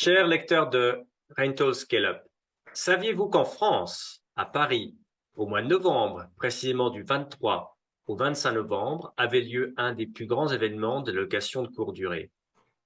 Chers lecteurs de Rental Scale Up, saviez-vous qu'en France, à Paris, au mois de novembre, précisément du 23 au 25 novembre, avait lieu un des plus grands événements de location de courte durée.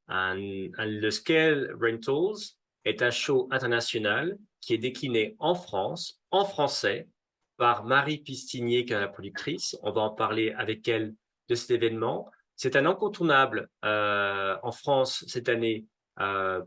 Le Scale Rentals est un show international qui est décliné en France, en français, par Marie Pistinier, qui est la productrice. On va en parler avec elle de cet événement. C'est un incontournable en France cette année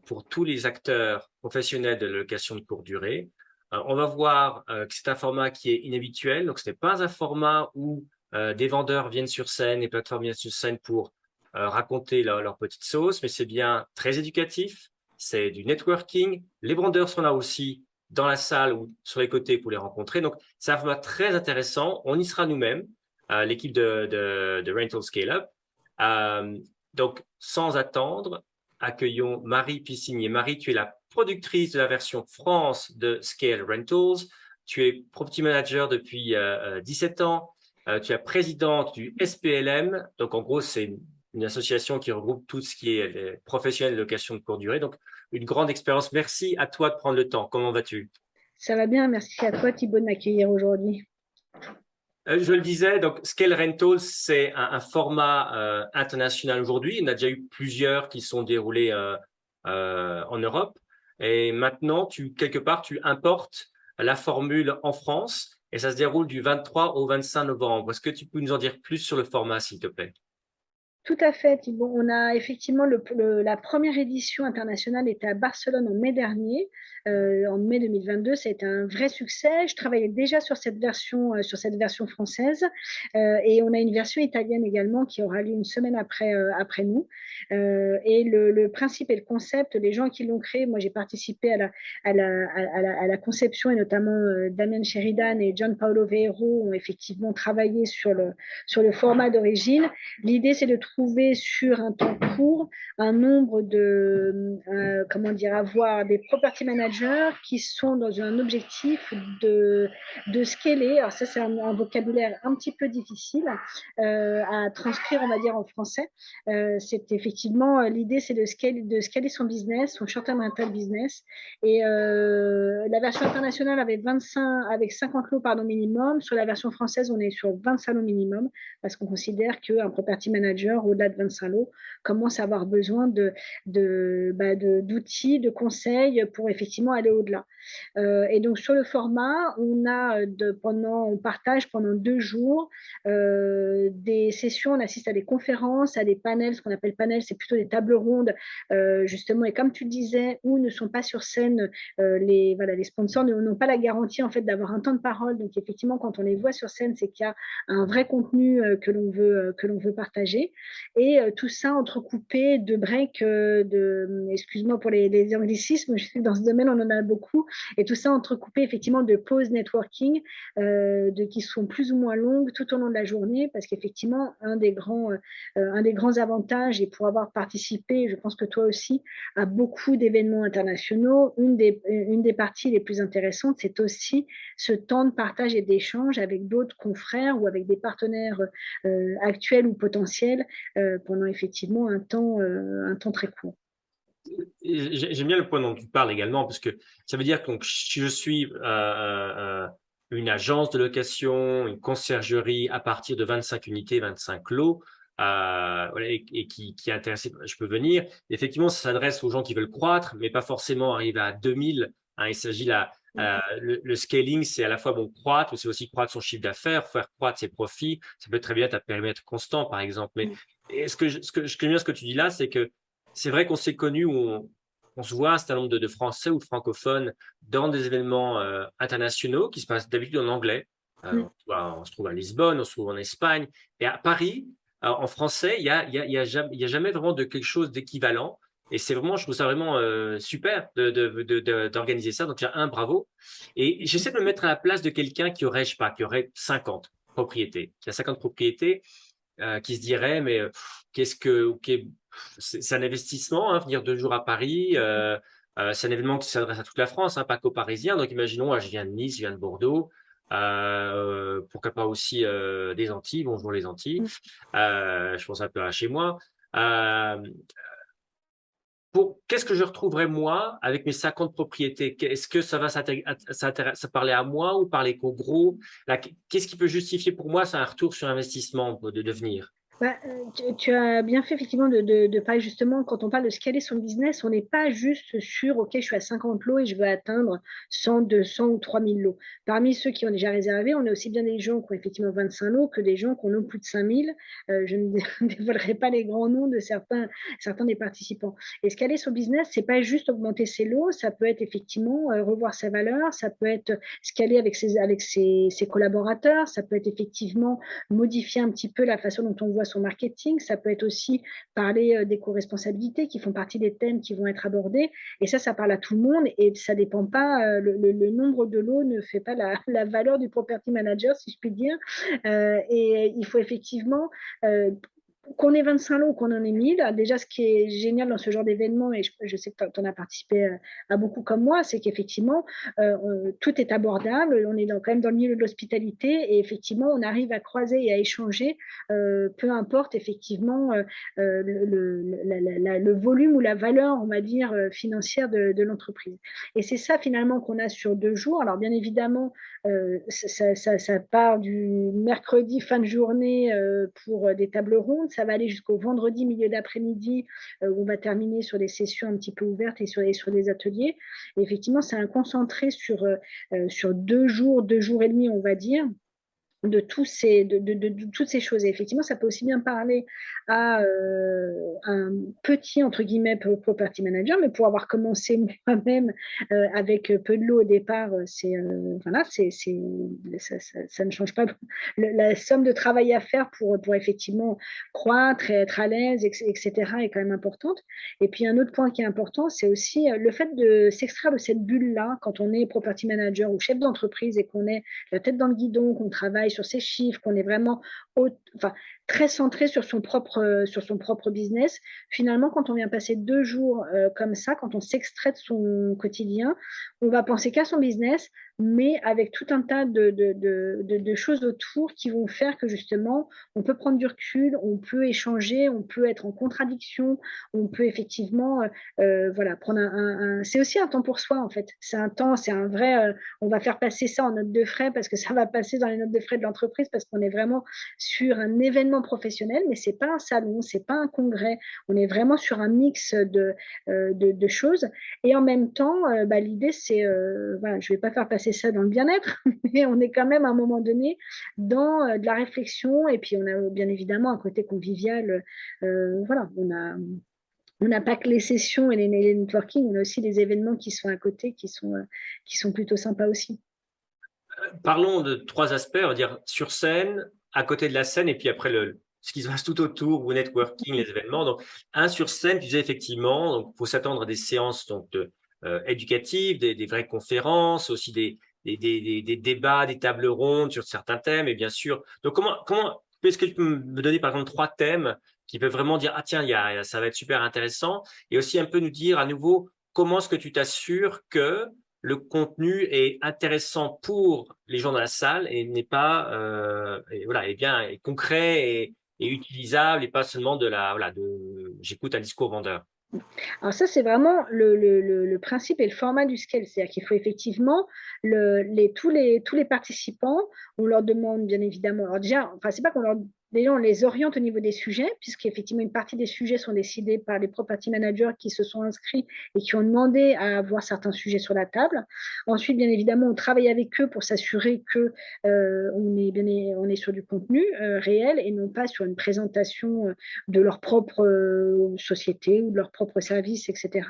pour tous les acteurs professionnels de la location de courte durée. On va voir que c'est un format qui est inhabituel, donc ce n'est pas un format où des vendeurs viennent sur scène, les plateformes viennent sur scène pour raconter leur petite sauce, mais c'est bien très éducatif, c'est du networking. Les vendeurs sont là aussi dans la salle ou sur les côtés pour les rencontrer. Donc, c'est un format très intéressant. On y sera nous-mêmes, l'équipe de Rental Scale Up. Euh, donc, sans attendre, accueillons Marie Piscinier. Marie, tu es la productrice de la version France de Scale Rentals. Tu es property manager depuis 17 ans. Tu es présidente du SPLM. Donc, en gros, c'est une association qui regroupe tout ce qui est les professionnels de location de courte durée. Donc, une grande expérience. Merci à toi de prendre le temps. Comment vas-tu? Ça va bien, merci à toi Thibaut de m'accueillir aujourd'hui. Je le disais, donc Scale Rentals, c'est un format international aujourd'hui. Il y en a déjà eu plusieurs qui sont déroulés en Europe. Et maintenant, quelque part, tu importes la formule en France et ça se déroule du 23 au 25 novembre. Est-ce que tu peux nous en dire plus sur le format, s'il te plaît? Tout à fait, Thibaut. On a effectivement la première édition internationale était à Barcelone en mai dernier, en mai 2022. Ça a été un vrai succès. Je travaillais déjà sur cette version française, et on a une version italienne également qui aura lieu une semaine après nous. Et le principe et le concept, les gens qui l'ont créé, moi j'ai participé à la conception et notamment Damien Sheridan et John Paolo Vieiro ont effectivement travaillé sur le format d'origine. L'idée, c'est de trouver sur un temps court un nombre comment dire, avoir des property managers qui sont dans un objectif de scaler. Alors ça, c'est un vocabulaire un petit peu difficile à transcrire, on va dire, en français. C'est effectivement, l'idée, c'est de scaler son business, son short-term rental business. Et la version internationale avait 25, avec 50 lots pardon, minimum. Sur la version française, on est sur 25 lots minimum parce qu'on considère qu'un property manager, au-delà de 25 lots, commence à avoir besoin d'outils, de conseils pour effectivement aller au-delà. Et donc sur le format, on partage pendant 2 jours des sessions, on assiste à des conférences, à des panels, ce qu'on appelle panels, c'est plutôt des tables rondes, justement, et comme tu disais, où ne sont pas sur scène les sponsors n'ont pas la garantie en fait d'avoir un temps de parole. Donc effectivement, quand on les voit sur scène, c'est qu'il y a un vrai contenu que l'on veut partager. Et tout ça entrecoupé de breaks, excuse-moi pour les anglicismes, je sais que dans ce domaine, on en a beaucoup. Et tout ça entrecoupé effectivement de pauses networking qui sont plus ou moins longues tout au long de la journée, parce qu'effectivement, un des grands avantages, et pour avoir participé, je pense que toi aussi, à beaucoup d'événements internationaux, une des parties les plus intéressantes, c'est aussi ce temps de partage et d'échange avec d'autres confrères ou avec des partenaires actuels ou potentiels pendant effectivement un temps très court. J'aime bien le point dont tu parles également, parce que ça veut dire que donc, si je suis une agence de location, une conciergerie à partir de 25 unités, 25 lots, voilà, et qui est intéressé, je peux venir. Effectivement, ça s'adresse aux gens qui veulent croître, mais pas forcément arriver à 2000. Hein, il s'agit là, le scaling, c'est à la fois bon croître, mais c'est aussi croître son chiffre d'affaires, faire croître ses profits. Ça peut très bien être à périmètre constant, par exemple. Mais ce que j'aime bien ce que tu dis là, c'est que c'est vrai qu'on s'est connus, on se voit un certain nombre de Français ou de francophones dans des événements internationaux qui se passent d'habitude en anglais. Mm. On se trouve à Lisbonne, on se trouve en Espagne. Et à Paris, en français, il y a jamais vraiment de quelque chose d'équivalent. Et c'est vraiment, je trouve ça vraiment super d'organiser ça. Donc, bravo. Et j'essaie de me mettre à la place de quelqu'un qui aurait, je sais pas, qui aurait 50 propriétés, qui a 50 propriétés qui se dirait, mais qu'est-ce que, ok, c'est un investissement, hein, venir 2 jours à Paris. C'est un événement qui s'adresse à toute la France, hein, pas qu'aux Parisiens. Donc, imaginons, je viens de Nice, je viens de Bordeaux. Pourquoi pas aussi des Antilles. Bonjour les Antilles. Je pense un peu à chez moi. Euh, qu'est-ce que je retrouverai moi avec mes 50 propriétés? Est-ce que ça va ça parler à moi ou parler qu'au gros? Là, qu'est-ce qui peut justifier pour moi, c'est un retour sur investissement de devenir? Bah, tu as bien fait effectivement de parler justement, quand on parle de scaler son business, on n'est pas juste sur, OK, je suis à 50 lots et je veux atteindre 100, 200 ou 3000 lots. Parmi ceux qui ont déjà réservé, on a aussi bien des gens qui ont effectivement 25 lots que des gens qui en ont plus de 5000. Je ne dévoilerai pas les grands noms de certains des participants. Et scaler son business, c'est pas juste augmenter ses lots, ça peut être effectivement revoir sa valeur, ça peut être scaler avec ses collaborateurs, ça peut être effectivement modifier un petit peu la façon dont on voit son marketing. Ça peut être aussi parler d'éco-responsabilité qui font partie des thèmes qui vont être abordés. Et ça parle à tout le monde et ça dépend pas, le nombre de lots ne fait pas la valeur du property manager, si je puis dire. Et il faut effectivement qu'on ait 25 lots ou qu'on en ait 1000, déjà ce qui est génial dans ce genre d'événement, et je sais que tu en as participé à beaucoup comme moi, c'est qu'effectivement, tout est abordable, on est quand même dans le milieu de l'hospitalité, et effectivement, on arrive à croiser et à échanger, peu importe effectivement le volume ou la valeur, on va dire, financière de l'entreprise. Et c'est ça finalement qu'on a sur 2 jours. Alors bien évidemment, ça part du mercredi fin de journée pour des tables rondes. Ça va aller jusqu'au vendredi milieu d'après-midi où on va terminer sur des sessions un petit peu ouvertes et sur des ateliers. Et effectivement, c'est un concentré sur 2 jours, 2 jours et demi, on va dire, de toutes ces choses. Et effectivement, ça peut aussi bien parler à un petit, entre guillemets, property manager, mais pour avoir commencé moi-même avec peu de l'eau au départ, voilà, ça ne change pas. La somme de travail à faire pour effectivement croître et être à l'aise, etc., est quand même importante. Et puis, un autre point qui est important, c'est aussi le fait de s'extraire de cette bulle-là quand on est property manager ou chef d'entreprise et qu'on est la tête dans le guidon, qu'on travaille sur ses chiffres, qu'on est vraiment enfin, très centré sur son propre business. Finalement, quand on vient passer 2 jours comme ça, quand on s'extrait de son quotidien, on va penser qu'à son business, mais avec tout un tas de choses autour qui vont faire que justement, on peut prendre du recul, on peut échanger, on peut être en contradiction, on peut effectivement voilà, prendre c'est aussi un temps pour soi en fait. C'est un temps, c'est un vrai on va faire passer ça en note de frais parce que ça va passer dans les notes de frais de l'entreprise parce qu'on est vraiment sur un événement professionnel, mais c'est pas un salon, c'est pas un congrès. On est vraiment sur un mix de choses. Et en même temps, bah, l'idée, c'est, voilà, je vais pas faire passer ça dans le bien-être, mais on est quand même à un moment donné dans de la réflexion. Et puis, on a bien évidemment un côté convivial. Voilà, on n'a pas que les sessions et les networking, on a aussi des événements qui sont à côté, qui sont plutôt sympas aussi. Parlons de trois aspects, on va dire sur scène, à côté de la scène, et puis après ce qui se passe tout autour, le networking, les événements. Donc, sur scène, tu disais effectivement, donc faut s'attendre à des séances donc éducatives, des vraies conférences, aussi des débats, des tables rondes sur certains thèmes, et bien sûr. Donc, comment est-ce que tu peux me donner par exemple 3 thèmes qui peuvent vraiment dire ah tiens, ça va être super intéressant, et aussi un peu nous dire à nouveau comment est-ce que tu t'assures que le contenu est intéressant pour les gens dans la salle et n'est pas et voilà, est bien, est concret et utilisable, et pas seulement j'écoute un discours vendeur. Alors ça, c'est vraiment le principe et le format du scale. C'est-à-dire qu'il faut effectivement, tous les participants, on leur demande bien évidemment, alors déjà, enfin, c'est pas qu'on leur, déjà, on les oriente au niveau des sujets, puisqu'effectivement, une partie des sujets sont décidés par les property managers qui se sont inscrits et qui ont demandé à avoir certains sujets sur la table. Ensuite, bien évidemment, on travaille avec eux pour s'assurer que on est sur du contenu réel et non pas sur une présentation de leur propre société ou de leur propre service, etc.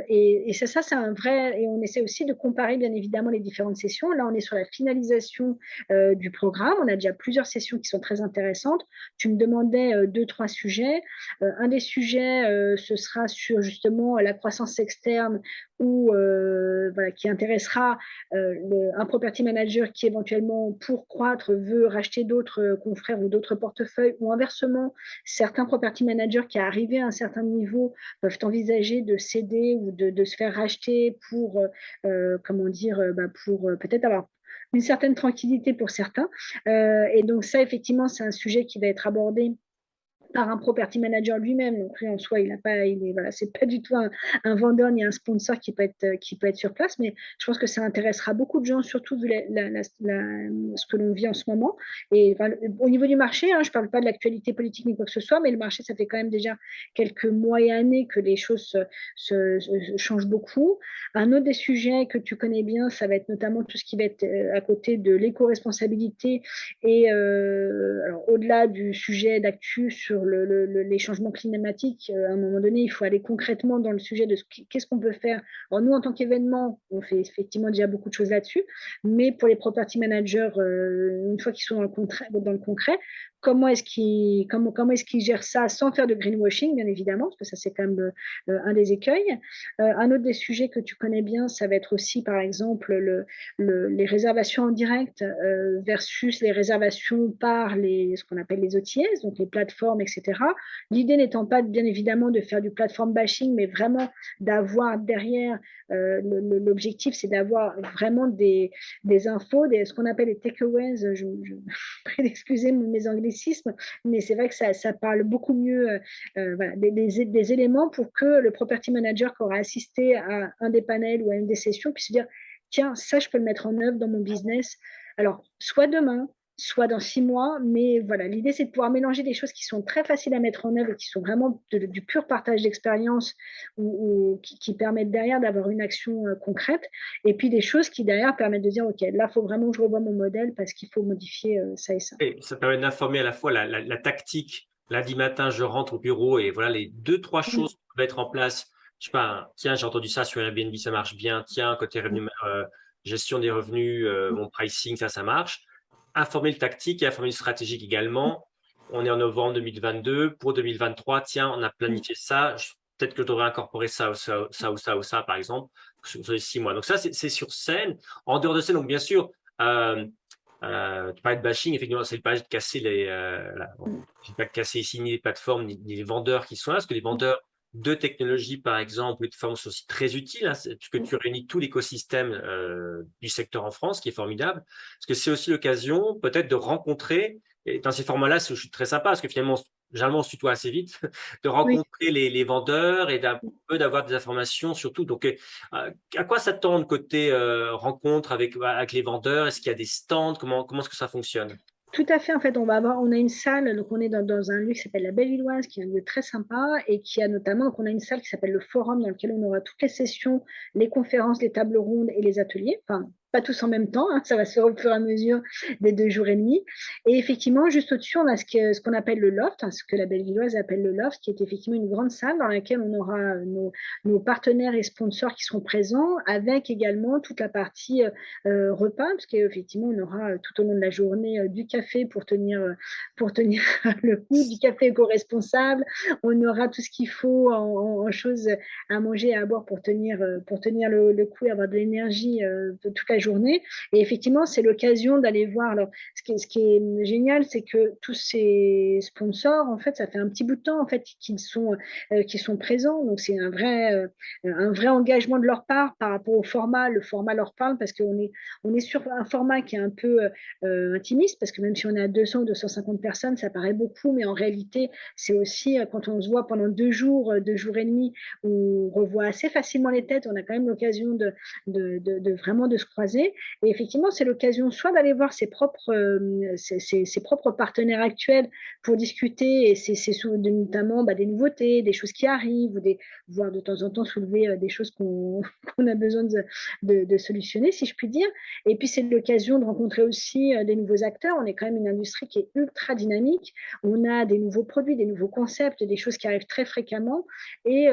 Et ça, c'est un vrai. Et on essaie aussi de comparer, bien évidemment, les différentes sessions. Là, on est sur la finalisation du programme. On a déjà plusieurs sessions qui sont très intéressantes. Tu me demandais 2, 3 sujets. Un des sujets, ce sera sur justement la croissance externe ou voilà, qui intéressera un property manager qui éventuellement, pour croître, veut racheter d'autres confrères ou d'autres portefeuilles, ou inversement, certains property managers qui, arrivés à un certain niveau, peuvent envisager de céder ou de se faire racheter pour, comment dire, pour peut-être avoir une certaine tranquillité pour certains. Et donc ça, effectivement, c'est un sujet qui va être abordé par un property manager lui-même. Donc lui en soi, il a pas, il est, voilà, c'est pas du tout un vendeur ni un sponsor qui peut être sur place, mais je pense que ça intéressera beaucoup de gens, surtout vu ce que l'on vit en ce moment. Et enfin, au niveau du marché, hein, je parle pas de l'actualité politique ni quoi que ce soit, mais le marché, ça fait quand même déjà quelques mois et années que les choses se changent beaucoup. Un autre des sujets que tu connais bien, ça va être notamment tout ce qui va être à côté de l'éco-responsabilité et alors, au-delà du sujet d'actu sur les changements climatiques, à un moment donné, il faut aller concrètement dans le sujet de qu'est-ce qu'on peut faire. Alors, nous, en tant qu'événement, on fait effectivement déjà beaucoup de choses là-dessus, mais pour les property managers, une fois qu'ils sont dans le concret, comment est-ce qu'ils gèrent ça sans faire de greenwashing, bien évidemment, parce que ça, c'est quand même un des écueils. Un autre des sujets que tu connais bien, ça va être aussi, par exemple, les réservations en direct versus les réservations par ce qu'on appelle les OTS, donc les plateformes, etc. L'idée n'étant pas, bien évidemment, de faire du platform bashing, mais vraiment d'avoir derrière, l'objectif, c'est d'avoir vraiment des infos, ce qu'on appelle les takeaways. Je prie d'excuser mes anglicismes, mais c'est vrai que ça parle beaucoup mieux, voilà, des éléments pour que le property manager qui aura assisté à un des panels ou à une des sessions puisse se dire, tiens, ça, je peux le mettre en œuvre dans mon business. Alors, soit demain, soit dans 6 mois, mais voilà, l'idée, c'est de pouvoir mélanger des choses qui sont très faciles à mettre en œuvre et qui sont vraiment du pur partage d'expérience ou qui permettent derrière d'avoir une action concrète, et puis des choses qui derrière permettent de dire, OK, là, il faut vraiment que je revoie mon modèle parce qu'il faut modifier ça et ça. Et ça permet d'informer à la fois la tactique. Lundi matin, je rentre au bureau et voilà les deux, trois Mm, choses qu'on peut mettre en place. Je sais pas, tiens, j'ai entendu ça sur Airbnb, ça marche bien. Tiens, côté revenu, gestion des revenus, mon pricing, ça marche. Informer le tactique et informer le stratégique également. On est en novembre 2022. Pour 2023, tiens, on a mm, planifié ça. Peut-être que je devrais incorporer ça ou ça, ça ou ça ou ça, par exemple, sur les 6 mois. Donc ça, c'est sur scène. En dehors de scène, donc bien sûr, euh, tu parlais de bashing, effectivement, c'est pas de casser bon, je vais pas casser ici ni les plateformes ni les vendeurs qui sont là, parce que les vendeurs de technologie, par exemple, ou de formes sont aussi très utiles, hein, parce que tu réunis tout l'écosystème du secteur en France, qui est formidable, parce que c'est aussi l'occasion peut-être de rencontrer, et dans ces formats-là, je suis très sympa, parce que finalement, généralement, on se tutoie assez vite, de oui. rencontrer les vendeurs et d'un peu d'avoir des informations surtout. Donc, à quoi s'attendre côté rencontre avec les vendeurs? Est-ce qu'il y a des stands? Comment est-ce que ça fonctionne? Tout à fait, en fait, on a une salle, donc on est dans un lieu qui s'appelle la Bellevilloise, qui est un lieu très sympa et qui a notamment, donc on a une salle qui s'appelle le Forum, dans lequel on aura toutes les sessions, les conférences, les tables rondes et les ateliers. Enfin, pas tous en même temps, hein, ça va se faire au fur et à mesure des 2 jours et demi. Et effectivement, juste au-dessus, on a ce qu'on appelle le loft, hein, ce que la Bellevilloise appelle le loft, qui est effectivement une grande salle dans laquelle on aura nos partenaires et sponsors qui seront présents, avec également toute la partie repas, parce qu'effectivement, on aura tout au long de la journée du café pour tenir le coup, du café éco-responsable. On aura tout ce qu'il faut en choses à manger et à boire pour tenir le coup et avoir de l'énergie toute la journée. Et effectivement, c'est l'occasion d'aller voir. Alors, ce qui est génial, c'est que tous ces sponsors, en fait, ça fait un petit bout de temps en fait qu'ils sont présents. Donc, c'est un vrai engagement de leur part par rapport au format. Le format leur parle parce on est sur un format qui est un peu intimiste, parce que même si on est à 200 ou 250 personnes, ça paraît beaucoup, mais en réalité, c'est aussi quand on se voit pendant 2 jours, 2 jours et demi, on revoit assez facilement les têtes, on a quand même l'occasion vraiment de se croiser. Et effectivement, c'est l'occasion soit d'aller voir ses propres partenaires actuels pour discuter, et notamment des nouveautés, des choses qui arrivent, voire de temps en temps soulever des choses qu'on a besoin de solutionner, si je puis dire. Et puis, c'est l'occasion de rencontrer aussi des nouveaux acteurs. On est quand même une industrie qui est ultra dynamique. On a des nouveaux produits, des nouveaux concepts, des choses qui arrivent très fréquemment. Et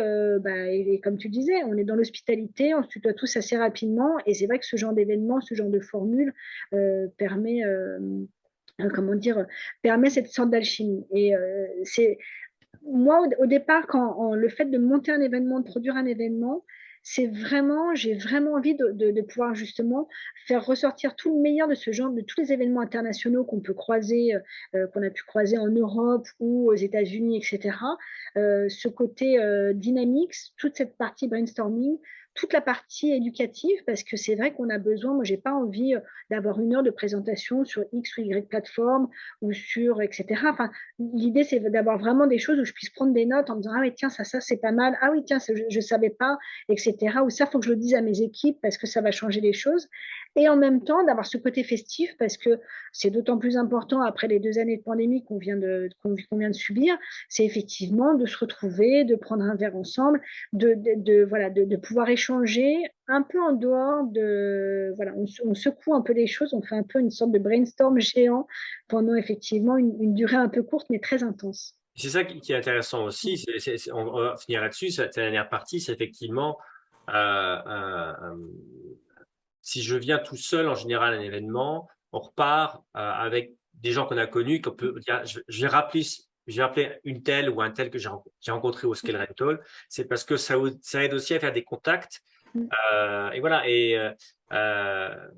comme tu disais, on est dans l'hospitalité, on se tutoie tous assez rapidement. Et c'est vrai que ce genre d'événement, ce genre de formule permet, comment dire, permet cette sorte d'alchimie. Et c'est moi, au départ, le fait de monter un événement, de produire un événement, j'ai vraiment envie de pouvoir justement faire ressortir tout le meilleur de ce genre, de tous les événements internationaux qu'on peut croiser, qu'on a pu croiser en Europe ou aux États-Unis, etc. Ce côté dynamique, toute cette partie brainstorming, toute la partie éducative, parce que c'est vrai qu'on a besoin, moi j'ai pas envie d'avoir 1 heure de présentation sur X ou Y plateforme ou sur, etc. Enfin, l'idée c'est d'avoir vraiment des choses où je puisse prendre des notes en me disant, ah oui, tiens, ça c'est pas mal, ah oui, tiens, je savais pas, etc. Ou ça, faut que je le dise à mes équipes parce que ça va changer les choses. Et en même temps, d'avoir ce côté festif parce que c'est d'autant plus important après les 2 années de pandémie qu'on vient de subir, c'est effectivement de se retrouver, de prendre un verre ensemble, voilà, de pouvoir échanger un peu en dehors de, voilà, on secoue un peu les choses, on fait un peu une sorte de brainstorm géant pendant effectivement une durée un peu courte mais très intense. C'est ça qui est intéressant aussi. On va finir là-dessus. Cette dernière partie, c'est effectivement si je viens tout seul en général à un événement, on repart avec des gens qu'on a connus, qu'on peut dire, je vais rappeler une telle ou un tel que j'ai rencontré au Scale Rental. C'est parce que ça aide aussi à faire des contacts. Et voilà. Et voilà,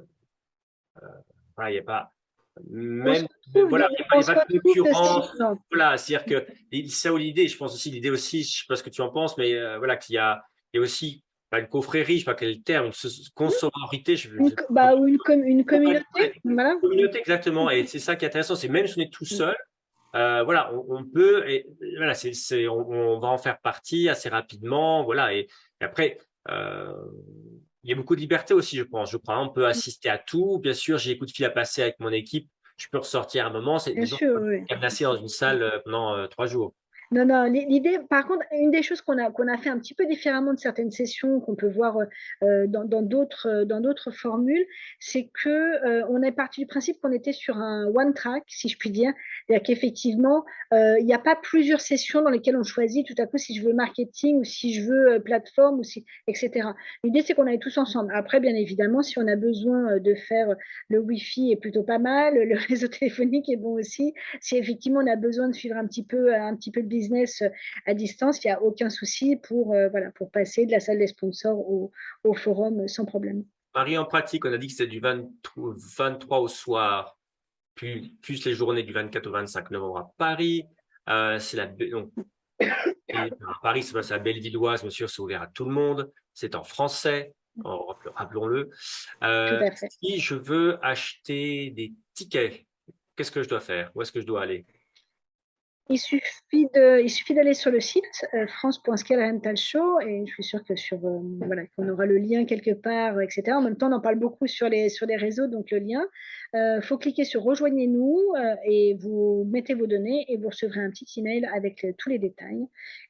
il n'y a pas On se même retrouve, voilà, il on y a se pas de retrouve de concurrence. style. Voilà, c'est-à-dire que ça ou l'idée, je pense aussi l'idée aussi, je sais pas ce que tu en penses, mais voilà il y a aussi pas une confrérie, je sais pas quel est le terme, une consororité, Une communauté, ouais, voilà. communauté exactement. Et c'est ça qui est intéressant, c'est même si on est tout seul, voilà, on peut, et voilà, on va en faire partie assez rapidement, voilà. Et après, euh, il y a beaucoup de liberté aussi, je pense. Je crois, on peut assister à tout. Bien sûr, j'ai des coups de fil à passer avec mon équipe. Je peux ressortir à un moment. Bien Mais je sûr, peux oui. cadenasser dans une salle pendant 3 jours. Non, non, l'idée, par contre, une des choses qu'on a fait un petit peu différemment de certaines sessions qu'on peut voir dans d'autres formules, c'est que on est parti du principe qu'on était sur un one track, si je puis dire. C'est-à-dire qu'effectivement, il n'y a pas plusieurs sessions dans lesquelles on choisit tout à coup si je veux marketing ou si je veux plateforme, ou si, etc. L'idée, c'est qu'on aille tous ensemble. Après, bien évidemment, si on a besoin de faire le Wi-Fi est plutôt pas mal, le réseau téléphonique est bon aussi. Si effectivement on a besoin de suivre un petit peu le business à distance, il n'y a aucun souci pour, voilà, pour passer de la salle des sponsors au forum sans problème. Marie, en pratique, on a dit que c'était du 23 au soir, plus les journées du 24 au 25 novembre à Paris. Donc, et à Paris, c'est la Bellevilloise, bien sûr, c'est ouvert à tout le monde. C'est en français, rappelons-le. Tout à fait. Si je veux acheter des tickets, qu'est-ce que je dois faire? Où est-ce que je dois aller? Il suffit d'aller sur le site France.scale Rental Show et je suis sûre que voilà, qu'on aura le lien quelque part, etc. En même temps, on en parle beaucoup sur les réseaux, donc le lien. Faut cliquer sur Rejoignez-nous et vous mettez vos données et vous recevrez un petit email avec tous les détails.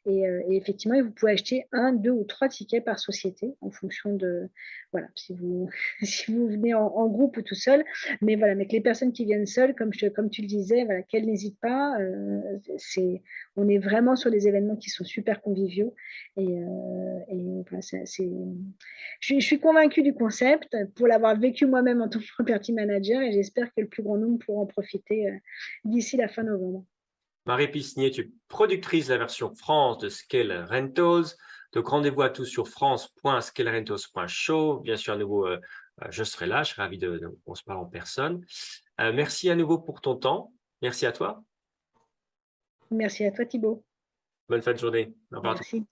Et effectivement, vous pouvez acheter 1, 2 ou 3 tickets par société en fonction de, voilà, si vous, si vous venez en groupe ou tout seul. Mais voilà, mais que les personnes qui viennent seules, comme tu le disais, voilà, qu'elles n'hésitent pas. On est vraiment sur des événements qui sont super conviviaux. Et voilà, je suis convaincue du concept pour l'avoir vécu moi-même en tant que property manager et j'espère que le plus grand nombre pourra en profiter d'ici la fin novembre. Marie Pisnier, tu es productrice de la version France de Scale Rentals. Donc, rendez-vous à tous sur france.scalerentals.show. Bien sûr, à nouveau, je serai là. Je serai ravi qu'on se parle en personne. Merci à nouveau pour ton temps. Merci à toi. Merci à toi, Thibaut. Bonne fin de journée. Au revoir. Merci.